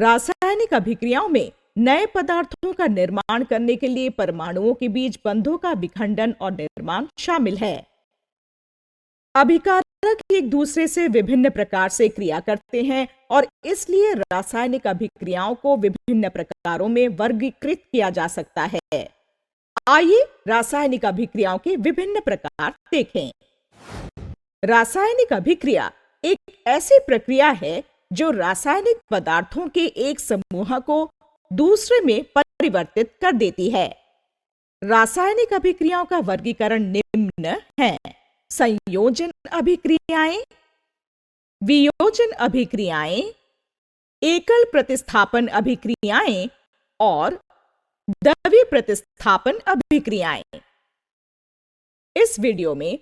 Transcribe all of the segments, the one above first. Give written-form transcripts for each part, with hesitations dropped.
रासायनिक अभिक्रियाओं में नए पदार्थों का निर्माण करने के लिए परमाणुओं के बीच बंधों का विखंडन और निर्माण शामिल है। अभिकारक एक दूसरे से विभिन्न प्रकार से क्रिया करते हैं और इसलिए रासायनिक अभिक्रियाओं को विभिन्न प्रकारों में वर्गीकृत किया जा सकता है। आइए रासायनिक अभिक्रियाओं के विभिन्न प्रकार देखें। रासायनिक अभिक्रिया एक ऐसी प्रक्रिया है जो रासायनिक पदार्थों के एक समूह को दूसरे में परिवर्तित कर देती है। रासायनिक अभिक्रियाओं का वर्गीकरण निम्न है: संयोजन अभिक्रियाएं, वियोजन अभिक्रियाएं, एकल प्रतिस्थापन अभिक्रियाएं और द्वि प्रतिस्थापन अभिक्रियाएं। इस वीडियो में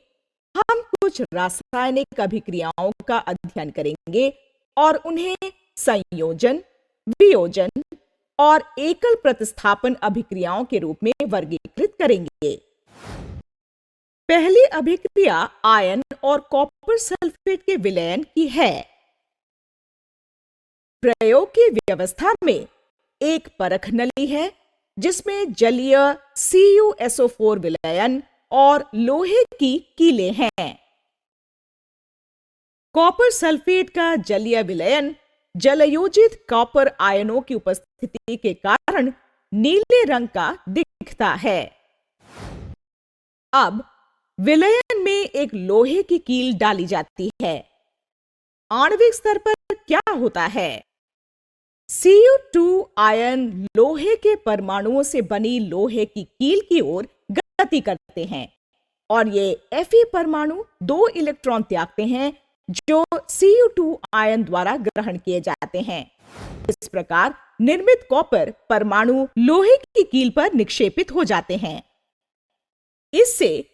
हम कुछ रासायनिक अभिक्रियाओं का अध्ययन करेंगे और उन्हें संयोजन, वियोजन और एकल प्रतिस्थापन अभिक्रियाओं के रूप में वर्गीकृत करेंगे। पहली अभिक्रिया आयन और कॉपर सल्फेट के विलयन की है। प्रयोग की व्यवस्था में एक परख नली है जिसमें जलीय CuSO4 विलयन और लोहे की कीलें हैं। कॉपर सल्फेट का जलीय विलयन जलयोजित कॉपर आयनों की उपस्थिति के कारण नीले रंग का दिखता है। अब विलयन में एक लोहे की कील डाली जाती है। आणविक स्तर पर क्या होता है? Cu2 आयन लोहे के परमाणुओं से बनी लोहे की कील की ओर गति करते हैं और ये Fe परमाणु 2 इलेक्ट्रॉन त्यागते हैं जो Cu2 आयन द्वारा ग्रहण किए जाते हैं। इस प्रकार निर्मित कॉपर परमाणु लोहे की कील पर निक्षेपित हो जाते हैं। इससे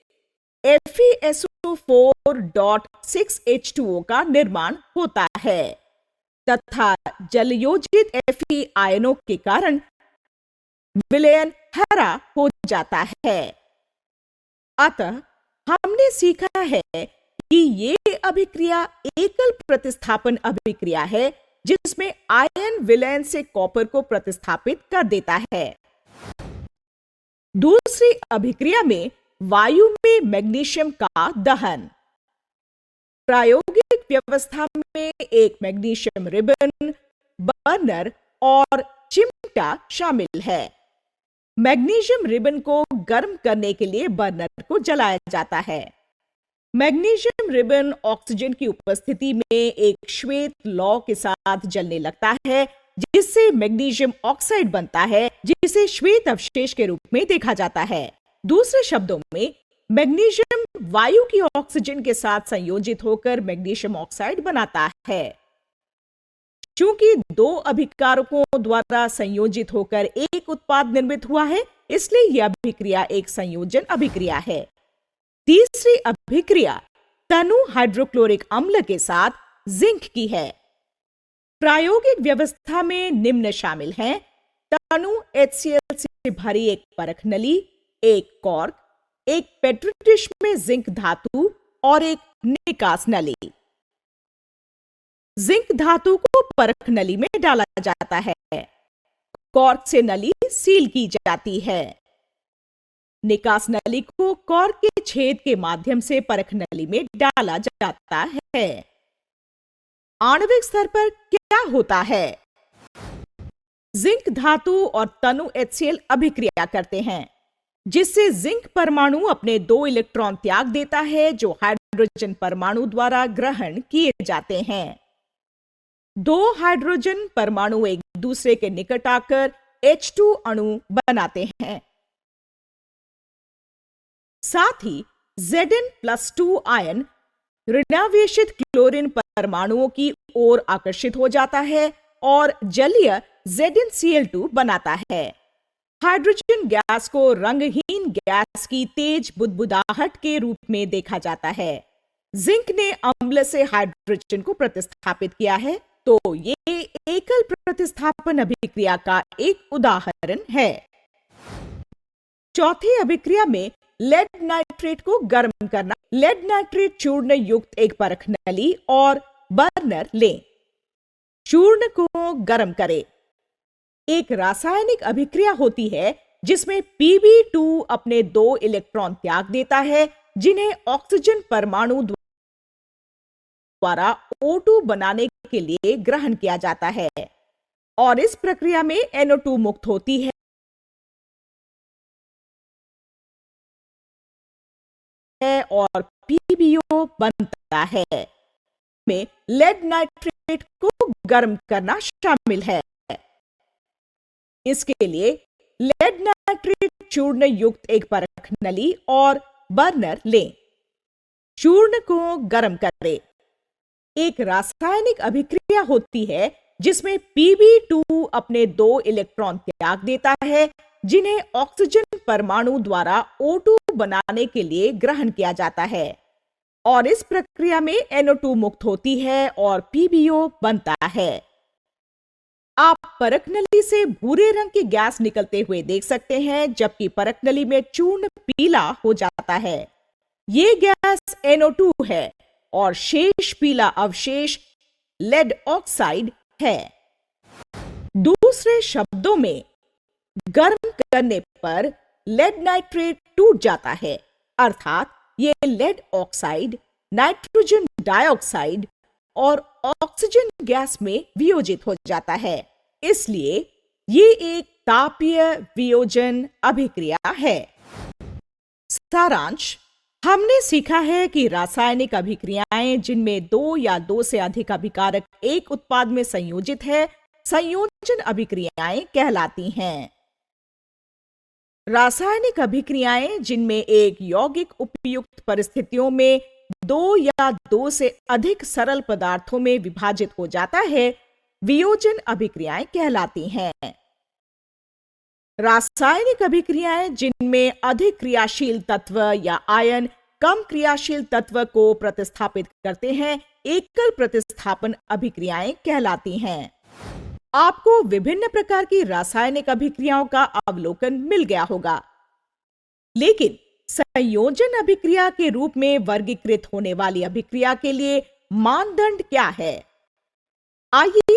FeSO4.6H2O का निर्माण होता है तथा जलयोजित Fe आयनों के कारण विलयन हरा हो जाता है। अतः हमने सीखा है कि ये अभिक्रिया एकल प्रतिस्थापन अभिक्रिया है जिसमें आयन विलयन से कॉपर को प्रतिस्थापित कर देता है। दूसरी अभिक्रिया में वायु में मैग्नीशियम का दहन। प्रायोगिक व्यवस्था में एक मैग्नीशियम रिबन, बर्नर और चिमटा शामिल है। मैग्नीशियम रिबन को गर्म करने के लिए बर्नर को जलाया जाता है। मैग्नीशियम रिबन ऑक्सीजन की उपस्थिति में एक श्वेत लौ के साथ जलने लगता है जिससे मैग्नीशियम ऑक्साइड बनता है जिसे श्वेत अवशेष के रूप में देखा जाता है। दूसरे शब्दों में मैग्नीशियम वायु की ऑक्सीजन के साथ संयोजित होकर मैग्नीशियम ऑक्साइड बनाता है। चूंकि 2 अभिकारकों द्वारा संयोजित होकर एक उत्पाद निर्मित हुआ है इसलिए यह अभिक्रिया एक संयोजन अभिक्रिया है। तीसरी अभिक्रिया तनु हाइड्रोक्लोरिक अम्ल के साथ जिंक की है। प्रायोगिक व्यवस्था में निम्न शामिल हैं: तनु HCl से भरी एक परख नली, एक कॉर्क, एक पेट्री डिश में जिंक धातु और एक निकास नली। जिंक धातु को परख नली में डाला जाता है। कॉर्क से नली सील की जाती है। निकास नली को कॉर्क के छेद के माध्यम से परख नली में डाला जाता है। आणविक स्तर पर क्या होता है? जिंक धातु और तनु HCl अभिक्रिया करते हैं जिससे जिंक परमाणु अपने 2 इलेक्ट्रॉन त्याग देता है जो हाइड्रोजन परमाणु द्वारा ग्रहण किए जाते हैं। 2 हाइड्रोजन परमाणु एक दूसरे के निकट आकर H2 अणु बनाते हैं। साथ ही Zn+2 आयन ऋणावेशित क्लोरीन परमाणुओं की ओर आकर्षित हो जाता है और जलीय ZnCl2 बनाता है। हाइड्रोजन गैस को रंगहीन गैस की तेज बुदबुदाहट के रूप में देखा जाता है। जिंक ने अम्ल से हाइड्रोजन को प्रतिस्थापित किया है तो ये एकल प्रतिस्थापन अभिक्रिया का एक उदाहरण है। चौथी अभिक्रिया में लेड नाइट्रेट को गर्म करना। लेड नाइट्रेट चूर्ण युक्त एक परख नली और बर्नर लें। चूर्ण को गर्म करें एक रासायनिक अभिक्रिया होती है जिसमें Pb2 अपने 2 इलेक्ट्रॉन त्याग देता है, जिन्हें ऑक्सीजन परमाणु द्वारा O2 बनाने के लिए ग्रहण किया जाता है और इस प्रक्रिया में NO2 मुक्त होती है और PbO बनता है। में लेड नाइट्रेट को गर्म करना शामिल है। इसके लिए लेड नाइट्रेट चूर्ण युक्त एक परख नली और बर्नर लें। चूर्ण को गर्म करें। एक रासायनिक अभिक्रिया होती है जिसमें Pb2 अपने 2 इलेक्ट्रॉन त्याग देता है, जिन्हें ऑक्सीजन परमाणु द्वारा O2 बनाने के लिए ग्रहण किया जाता है और इस प्रक्रिया में NO2 मुक्त होती है और PbO बनता है। आप परख नली से भूरे रंग की गैस निकलते हुए देख सकते हैं, जबकि परख नली में चूर्ण पीला हो जाता है। ये गैस NO2 है और शेष पीला अवशेष लेड ऑक्साइड है। दूसरे शब्दों में, गर्म करने पर लेड नाइट्रेट टूट जाता है, अर्थात ये लेड ऑक्साइड नाइट्रोजन डाइऑक्साइड और ऑक्सीजन गैस में वियोजित हो जाता है। इसलिए ये एक तापीय वियोजन अभिक्रिया है। सारांश, हमने सीखा है कि रासायनिक अभिक्रियाएं जिनमें 2 या 2 से अधिक अभिकारक एक उत्पाद में संयोजित है, संयोजन अभिक्रियाएं कहलाती हैं। रासायनिक अभिक्रियाएं जिनमें एक यौगिक उपयुक्त परिस्थितियों में 2 या 2 से अधिक सरल पदार्थों में विभाजित हो जाता है, वियोजन अभिक्रियाएं कहलाती हैं। रासायनिक अभिक्रियाएं जिनमें अधिक क्रियाशील तत्व या आयन कम क्रियाशील तत्व को प्रतिस्थापित करते हैं, एकल प्रतिस्थापन अभिक्रियाएं कहलाती हैं। आपको विभिन्न प्रकार की रासायनिक अभिक्रियाओं का अवलोकन मिल गया होगा, लेकिन संयोजन अभिक्रिया के रूप में वर्गीकृत होने वाली अभिक्रिया के लिए मानदंड क्या है? आइए